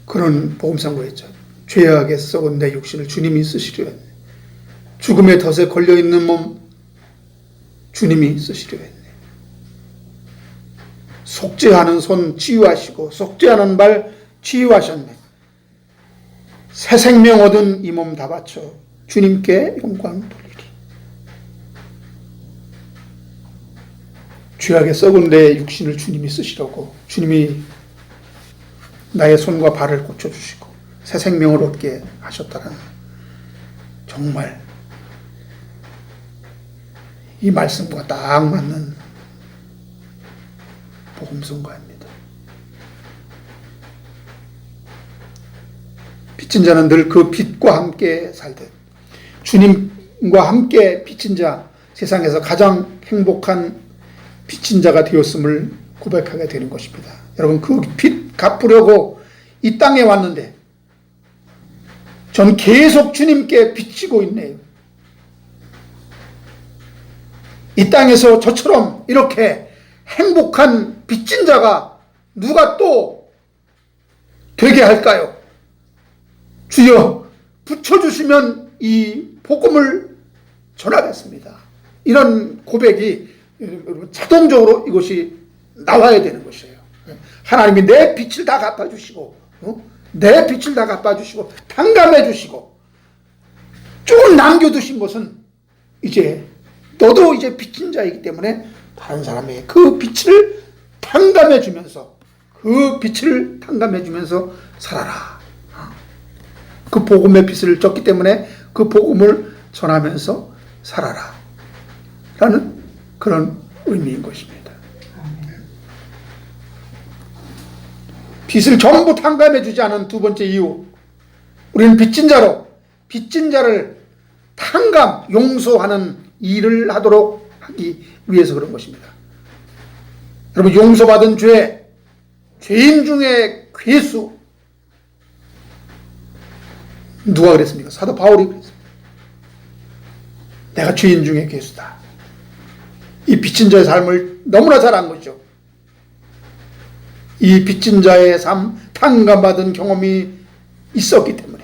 그런 복음상고였죠. 죄악에 썩은 내 육신을 주님이 쓰시려 했네. 죽음의 덫에 걸려있는 몸 주님이 쓰시려 했네. 속죄하는 손 치유하시고 속죄하는 발 치유하셨네. 새 생명 얻은 이 몸 다 바쳐 주님께 영광 돌리리. 죄악에 썩은 내 육신을 주님이 쓰시려고 주님이 나의 손과 발을 고쳐주시고 새 생명을 얻게 하셨다는, 정말 이 말씀과 딱 맞는 복음성가입니다. 빚진 자는 늘 그 빚과 함께 살듯 주님과 함께 빚진 자, 세상에서 가장 행복한 빚진 자가 되었음을 고백하게 되는 것입니다. 여러분, 그 빚 갚으려고 이 땅에 왔는데 전 계속 주님께 빚지고 있네요. 이 땅에서 저처럼 이렇게 행복한 빚진 자가 누가 또 되게 할까요? 주여, 붙여주시면 이 복음을 전하겠습니다. 이런 고백이 자동적으로 이것이 나와야 되는 것이에요. 하나님이 내 빚을 다 갚아주시고, 내 빚을 다 갚아주시고, 탕감해주시고, 조금 남겨두신 것은 이제 너도 이제 빚진 자이기 때문에 다른 사람에게 그 빚을 탕감해주면서, 그 빚을 탕감해주면서 살아라. 그 복음의 빚을 졌기 때문에 그 복음을 전하면서 살아라. 라는 그런 의미인 것입니다. 빚을 전부 탕감해 주지 않은 두 번째 이유, 우리는 빚진 자로 빚진 자를 탕감, 용서하는 일을 하도록 하기 위해서 그런 것입니다. 여러분, 용서받은 죄, 죄인 중에 괴수, 누가 그랬습니까? 사도 바울이 그랬습니다. 내가 죄인 중에 괴수다. 이 빚진 자의 삶을 너무나 잘 안 거죠. 이 빚진 자의 삶, 탕감받은 경험이 있었기 때문에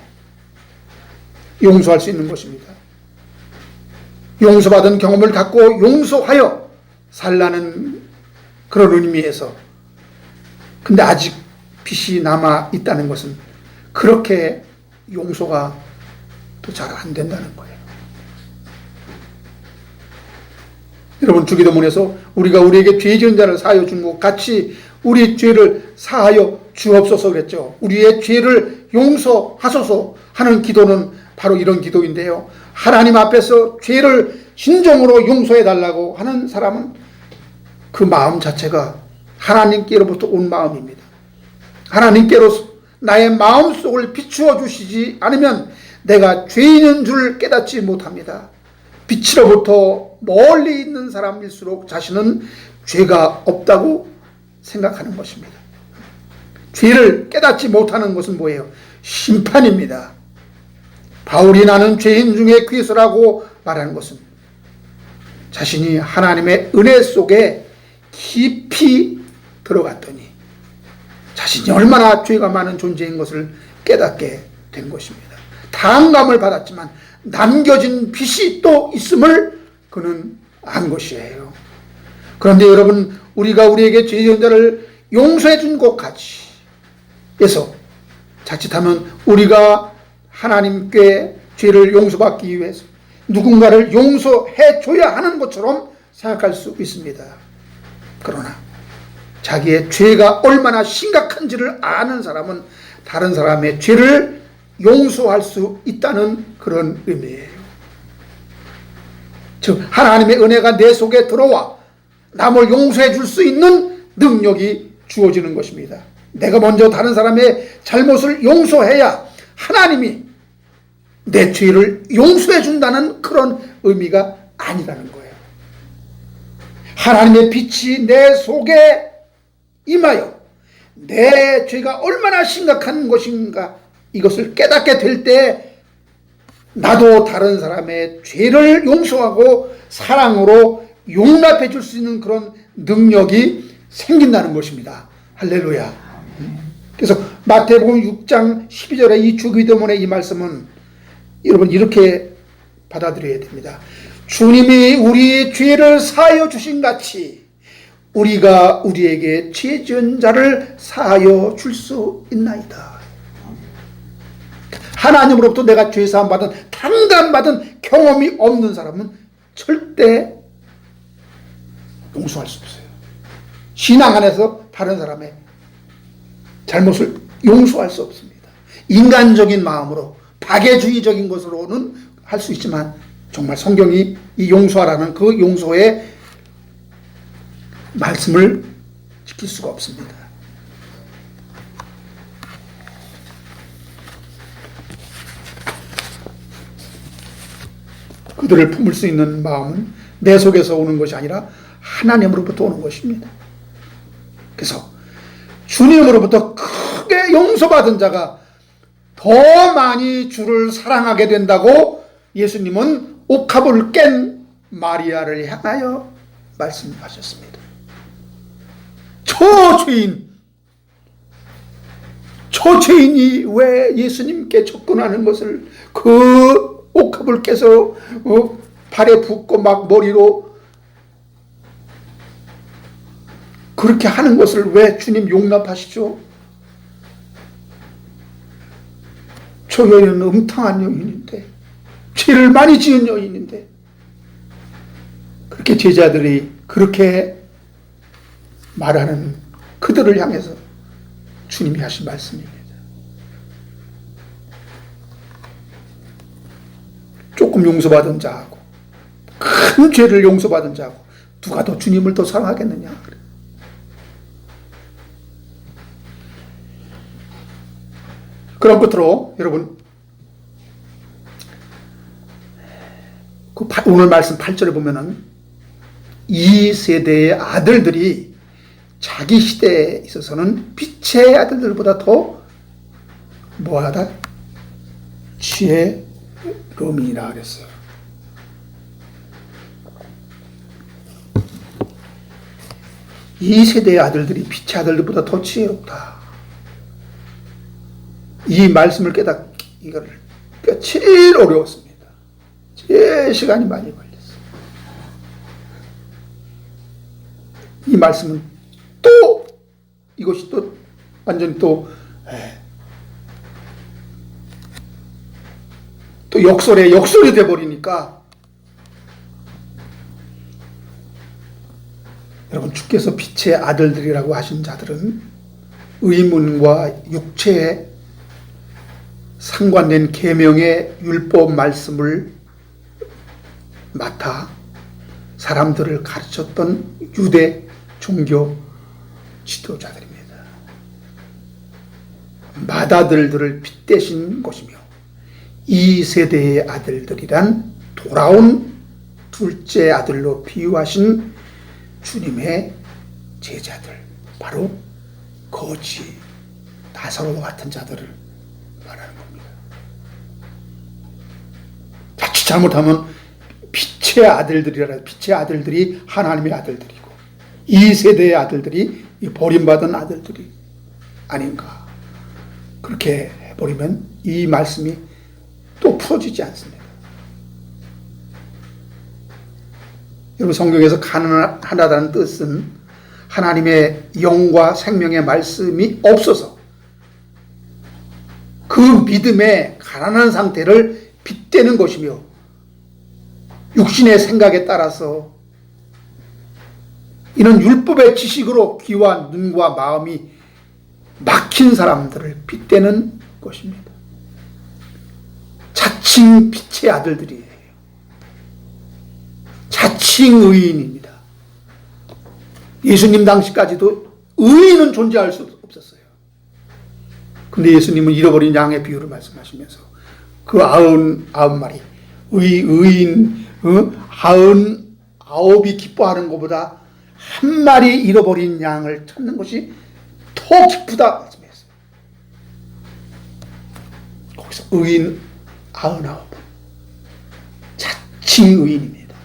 용서할 수 있는 것입니다. 용서받은 경험을 갖고 용서하여 살라는 그런 의미에서, 근데 아직 빚이 남아 있다는 것은 그렇게 용서가 또 잘 안 된다는 거예요. 여러분, 주기도문에서 우리가 우리에게 죄 지은 자를 사하여 준 것 같이 우리 죄를 사하여 주옵소서 그랬죠. 우리의 죄를 용서하소서 하는 기도는 바로 이런 기도인데요. 하나님 앞에서 죄를 진정으로 용서해 달라고 하는 사람은 그 마음 자체가 하나님께로부터 온 마음입니다. 하나님께로서 나의 마음속을 비추어 주시지 않으면 내가 죄인인 줄 깨닫지 못합니다. 빛으로부터 멀리 있는 사람일수록 자신은 죄가 없다고 생각하는 것입니다. 죄를 깨닫지 못하는 것은 뭐예요? 심판입니다. 바울이 나는 죄인 중에 괴수라고 말하는 것은 자신이 하나님의 은혜 속에 깊이 들어갔더니 자신이 얼마나 죄가 많은 존재인 것을 깨닫게 된 것입니다. 탕감을 받았지만 남겨진 빚이 또 있음을 그는 안 것이에요. 그런데 여러분, 우리가 우리에게 죄 지은 자를 용서해 준 것 같이 해서 자칫하면 우리가 하나님께 죄를 용서받기 위해서 누군가를 용서해 줘야 하는 것처럼 생각할 수 있습니다. 그러나 자기의 죄가 얼마나 심각한지를 아는 사람은 다른 사람의 죄를 용서할 수 있다는 그런 의미예요. 즉, 하나님의 은혜가 내 속에 들어와 남을 용서해 줄 수 있는 능력이 주어지는 것입니다. 내가 먼저 다른 사람의 잘못을 용서해야 하나님이 내 죄를 용서해 준다는 그런 의미가 아니라는 거예요. 하나님의 빛이 내 속에 임하여 내 죄가 얼마나 심각한 것인가 이것을 깨닫게 될 때 나도 다른 사람의 죄를 용서하고 사랑으로 용납해 줄 수 있는 그런 능력이 생긴다는 것입니다. 할렐루야. 그래서 마태복음 6장 12절의 이 주기도문의 이 말씀은 여러분 이렇게 받아들여야 됩니다. 주님이 우리 죄를 사하여 주신 같이 우리가 우리에게 죄 지은 자를 사하여 줄 수 있나이다. 하나님으로부터 내가 죄사함 받은 탕감받은 경험이 없는 사람은 절대 용서할 수 없어요. 신앙 안에서 다른 사람의 잘못을 용서할 수 없습니다. 인간적인 마음으로 박애주의적인 것으로는 할 수 있지만 정말 성경이 이 용서하라는 그 용서의 말씀을 지킬 수가 없습니다. 그들을 품을 수 있는 마음은 내 속에서 오는 것이 아니라 하나님으로부터 오는 것입니다. 그래서 주님으로부터 크게 용서받은 자가 더 많이 주를 사랑하게 된다고 예수님은 옥합을 깬 마리아를 향하여 말씀하셨습니다. 저 죄인이 왜 예수님께 접근하는 것을 그 옥합을 깨서 발에 붓고 막 머리로 그렇게 하는 것을 왜 주님 용납하시죠? 저 여인은 음탕한 여인인데, 죄를 많이 지은 여인인데, 그렇게 제자들이 그렇게 말하는 그들을 향해서 주님이 하신 말씀입니다. 조금 용서받은 자하고 큰 죄를 용서받은 자하고 누가 더 주님을 더 사랑하겠느냐. 그런 끝으로 여러분 오늘 말씀 8절에 보면은 이 세대의 아들들이 자기 시대에 있어서는 빛의 아들들보다 더 뭐하다? 지혜로움이라 그랬어요. 이 세대의 아들들이 빛의 아들들보다 더 지혜롭다. 이 말씀을 깨닫기가 제일 어려웠습니다. 제일 시간이 많이 걸렸어요. 이 말씀은 또 이것이 또 완전히 또 역설이 돼버리니까 여러분, 주께서 빛의 아들들이라고 하신 자들은 의문과 육체에 상관된 계명의 율법 말씀을 맡아 사람들을 가르쳤던 유대 종교 지도자들입니다. 맏아들들을 빗대신 것이며 이 세대의 아들들이란 돌아온 둘째 아들로 비유하신 주님의 제자들, 바로 거지 나사로와 같은 자들을 말하는 겁니다. 자칫 잘못하면 빛의 아들들이 하나님의 아들들이고 이 세대의 아들들이 버림받은 아들들이 아닌가, 그렇게 해버리면 이 말씀이 또 풀어지지 않습니다. 여러분, 성경에서 가난하다는 뜻은 하나님의 영과 생명의 말씀이 없어서 그 믿음의 가난한 상태를 빗대는 것이며, 육신의 생각에 따라서 이런 율법의 지식으로 귀와 눈과 마음이 막힌 사람들을 빗대는 것입니다. 자칭 빛의 아들들이에요. 자칭 의인입니다. 예수님 당시까지도 의인은 존재할 수 없었어요. 근데 예수님은 잃어버린 양의 비유를 말씀하시면서 그 99마리 의인 99이 기뻐하는 것보다 한 마리 잃어버린 양을 찾는 것이 더 기쁘다 말씀했어요. 거기서 의인 99, 자칭 의인입니다.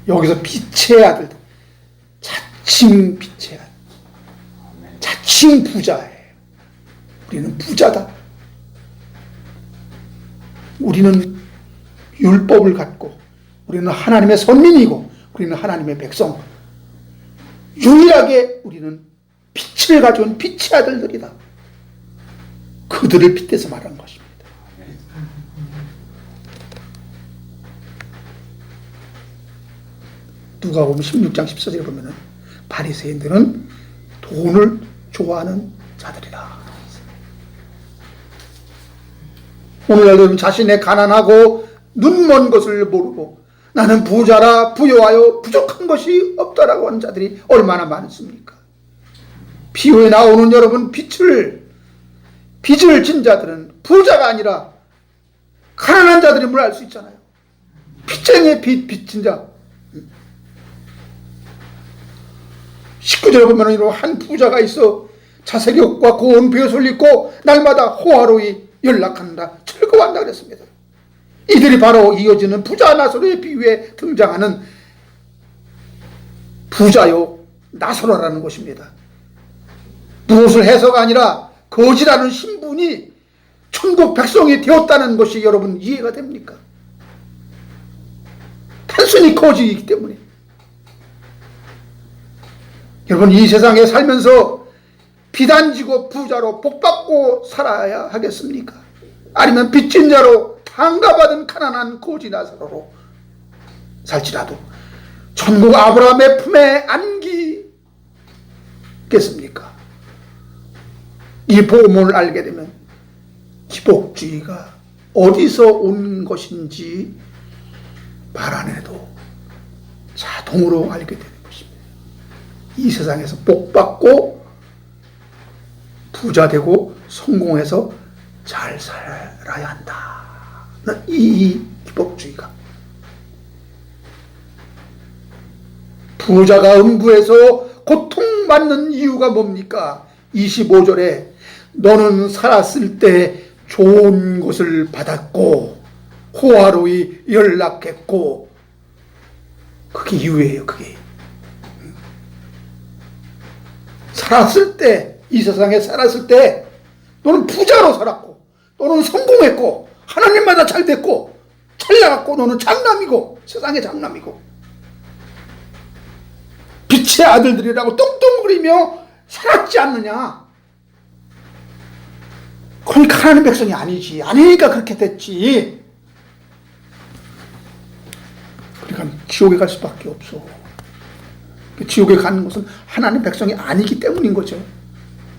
여기서 빛의 아들들, 자칭 빛의 아들, 자칭 부자예요. 우리는 부자다. 우리는 율법을 갖고, 우리는 하나님의 선민이고, 우리는 하나님의 백성, 유일하게 우리는 빛을 가져온 빛의 아들들이다. 그들을 빗대서 말하는 것입니다. 누가복음 16장 14절에 보면은 바리새인들은 돈을 좋아하는 자들이라. 오늘날도 자신의 가난하고 눈먼 것을 모르고 나는 부자라 부여하여 부족한 것이 없다라고 하는 자들이 얼마나 많습니까? 비유에 나오는 여러분, 빚을 진 자들은 부자가 아니라 가난한 자들임을 알 수 있잖아요. 빚쟁이의 빚진 자. 19절에 보면 한 부자가 있어 자색욕과 고운 벼슬 입고 날마다 호화로이 연락한다, 즐거워한다 그랬습니다. 이들이 바로 이어지는 부자 나사로의 비유에 등장하는 부자요 나사로라는 것입니다. 무엇을 해서가 아니라 거지라는 신분이 천국 백성이 되었다는 것이 여러분 이해가 됩니까? 단순히 거지이기 때문에. 여러분, 이 세상에 살면서 비단지고 부자로 복받고 살아야 하겠습니까? 아니면 빚진 자로 상가받은 가난한 거지 나사로로 살지라도 천국 아브라함의 품에 안기겠습니까? 이 복음을 알게 되면 기복주의가 어디서 온 것인지 말 안 해도 자동으로 알게 되는 것입니다. 이 세상에서 복받고 부자되고 성공해서 잘 살아야 한다. 이 기복주의가. 부자가 음부에서 고통받는 이유가 뭡니까? 25절에 너는 살았을 때 좋은 것을 받았고 호화로이 연락했고, 그게 이유예요. 그게 살았을 때, 이 세상에 살았을 때 너는 부자로 살았고, 너는 성공했고, 하나님마다 잘 됐고, 잘 나갔고, 너는 장남이고, 세상의 장남이고, 빛의 아들들이라고 뚱뚱거리며 살았지 않느냐. 그러니까 하나님 백성이 아니지. 아니니까 그렇게 됐지. 그러니까 지옥에 갈 수밖에 없어. 지옥에 가는 것은 하나님 백성이 아니기 때문인 거죠.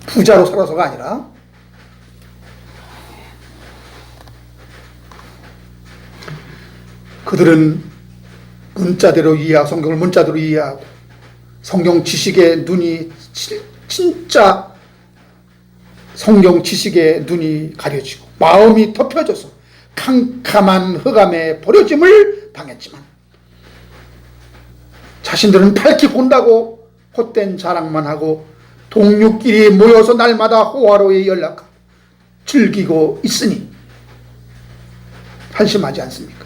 부자로 살아서가 아니라. 그들은 문자대로 이해하고, 성경을 문자대로 이해하고, 성경 지식의 눈이 진짜 성경 지식의 눈이 가려지고 마음이 덮여져서 캄캄한 흑암에 버려짐을 당했지만, 자신들은 밝히 본다고 헛된 자랑만 하고 동료끼리 모여서 날마다 호화로이 연락하고 즐기고 있으니 한심하지 않습니까?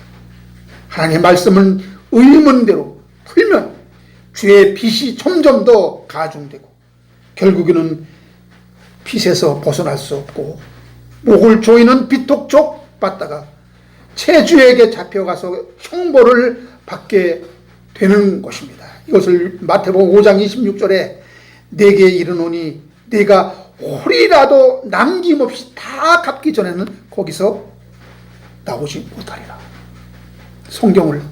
하나님의 말씀은 의문대로 풀면 죄의 빚이 점점 더 가중되고 결국에는 빚에서 벗어날 수 없고 목을 조이는 비톡족 받다가 체주에게 잡혀가서 형벌을 받게 되는 것입니다. 이것을 마태복음 5장 26절에 내게 이르노니 내가 홀이라도 남김없이 다 갚기 전에는 거기서 나오지 못하리라. 성경을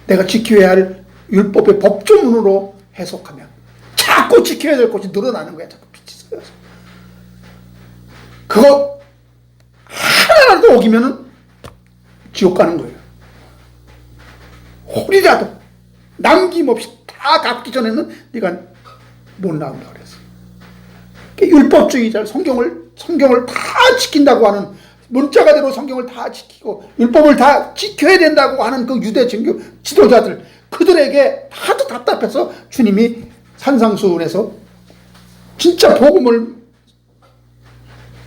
내가 지켜야 할 율법의 법조문으로 해석하면 자꾸 지켜야 될 것이 늘어나는 거야. 자꾸 빛이 서여서. 그거 하나라도 어기면은 지옥 가는 거예요. 홀이라도 남김없이 다 갚기 전에는 네가 못 나온다 그랬어. 율법주의자, 성경을 다 지킨다고 하는, 문자가 대로 성경을 다 지키고 율법을 다 지켜야 된다고 하는 그 유대 종교 지도자들, 그들에게 하도 답답해서 주님이 산상수훈에서 진짜 복음을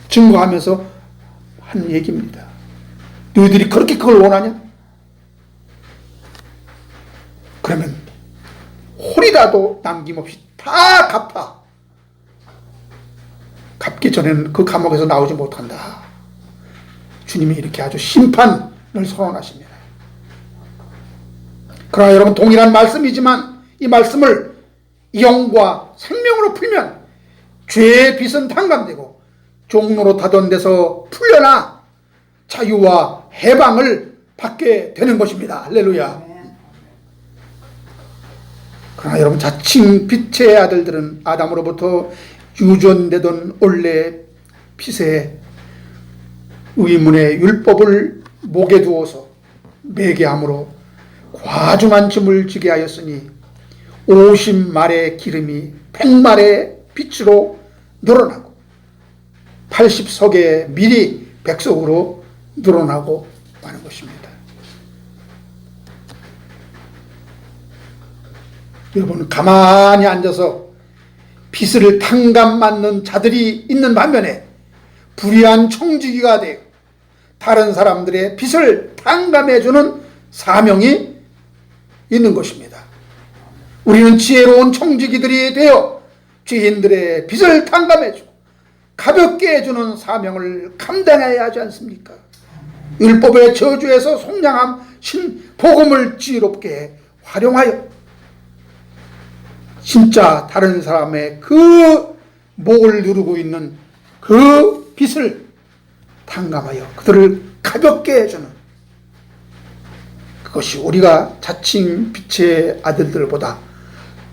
증거하면서 한 얘기입니다. 너희들이 그렇게 그걸 원하냐? 그러면 홀이라도 남김없이 다 갚아. 갚기 전에는 그 감옥에서 나오지 못한다. 주님이 이렇게 아주 심판을 선언하십니다. 그러나 여러분, 동일한 말씀이지만 이 말씀을 영과 생명으로 풀면 죄의 빚은 탕감되고 종로로 타던 데서 풀려나 자유와 해방을 받게 되는 것입니다. 할렐루야. 그러나 여러분, 자칭 빛의 아들들은 아담으로부터 유전되던 원래 빚의 의문의 율법을 목에 두어서 매개함으로 과중한 짐을 지게 하였으니 50말의 기름이 100말의 빛으로 늘어나고 80석의 밀이 100석으로 늘어나고 하는 것입니다. 여러분, 가만히 앉아서 빚을 탕감받는 자들이 있는 반면에 불의한 청지기가 되어 다른 사람들의 빚을 탕감해주는 사명이 있는 것입니다. 우리는 지혜로운 청지기들이 되어 죄인들의 빚을 탕감해주고 가볍게 해주는 사명을 감당해야 하지 않습니까? 율법의 저주에서 속량함 복음을 지혜롭게 활용하여 진짜 다른 사람의 그 목을 누르고 있는 그 빚을 탕감하여 그들을 가볍게 해주는, 그것이 우리가 자칭 빛의 아들들보다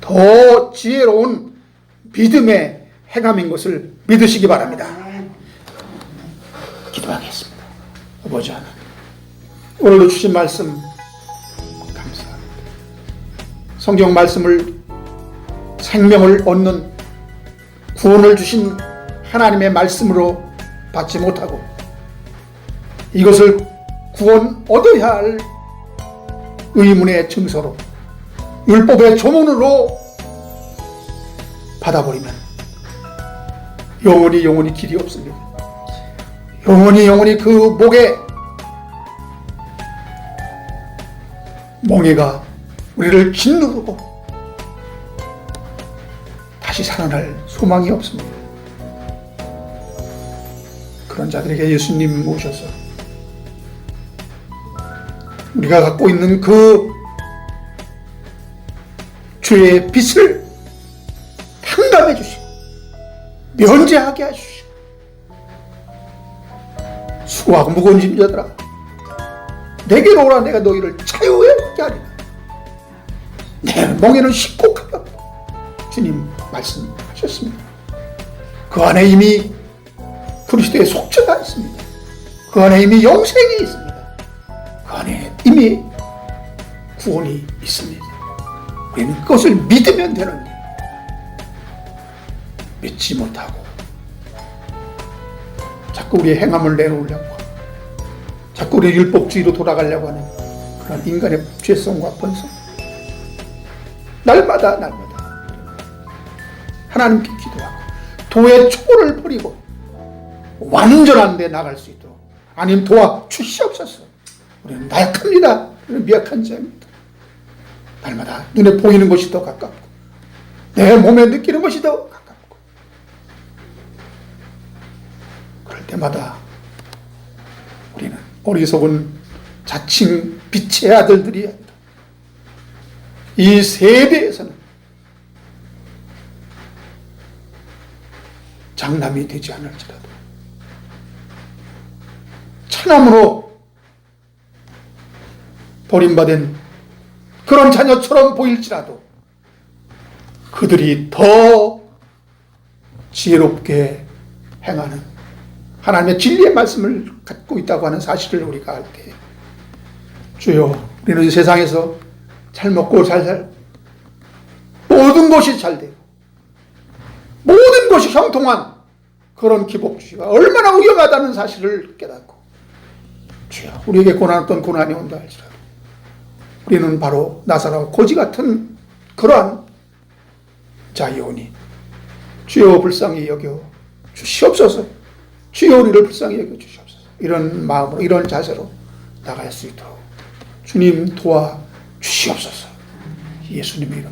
더 지혜로운 믿음의 행함인 것을 믿으시기 바랍니다. 기도하겠습니다. 아버지 하나님, 오늘도 주신 말씀 감사합니다. 성경 말씀을 생명을 얻는 구원을 주신 하나님의 말씀으로 받지 못하고 이것을 구원 얻어야 할 의문의 증서로 율법의 조문으로 받아버리면 영원히 길이 없습니다. 영원히 그 목에 멍에가 우리를 짓누르고 다시 살아날 소망이 없습니다. 그런 자들에게 예수님 오셔서 우리가 갖고 있는 그 죄의 빚을 탕감해 주시고 면제하게 하시고 수고하고 무거운 짐자들아 내게로 오라 내가 너희를 자유하게 하리라. 내 멍에는 쉽고 가볍다. 주님 말씀하셨습니다. 그 안에 이미 그리스도의 속죄가 있습니다. 그 안에 이미 영생이 있습니다. 그 안에 이미 구원이 있습니다. 우리는 그것을 믿으면 되는 일. 믿지 못하고 자꾸 우리의 행함을 내놓으려고 하고 자꾸 우리 율법주의로 돌아가려고 하는 그런 인간의 죄성과 본성, 날마다 하나님께 기도하고 도의 초를 버리고 완전한 데 나갈 수 있도록 하나님 도와주시옵소서. 우리는 나약합니다. 우리는 미약한 자입니다. 날마다 눈에 보이는 것이 더 가깝고 내 몸에 느끼는 것이 더 가깝고 그럴 때마다 우리는 어리석은 자칭 빛의 아들들이 아니다. 이 세대에서는 장남이 되지 않을지라도 차남으로 버림받은 그런 자녀처럼 보일지라도 그들이 더 지혜롭게 행하는 하나님의 진리의 말씀을 갖고 있다고 하는 사실을 우리가 알 때 주여 우리는 이 세상에서 잘 먹고 잘 살고 모든 것이 잘 되고 모든 것이 형통한 그런 기복주의가 얼마나 위험하다는 사실을 깨닫고 주여 우리에게 어떤 고난이 온다 할지라도 우리는 바로 나사로와 고지 같은 그러한 자이오니 주여 불쌍히 여겨 주시옵소서. 주여 우리를 불쌍히 여겨 주시옵소서. 이런 마음으로 이런 자세로 나갈 수 있도록 주님 도와 주시옵소서. 예수님의 이름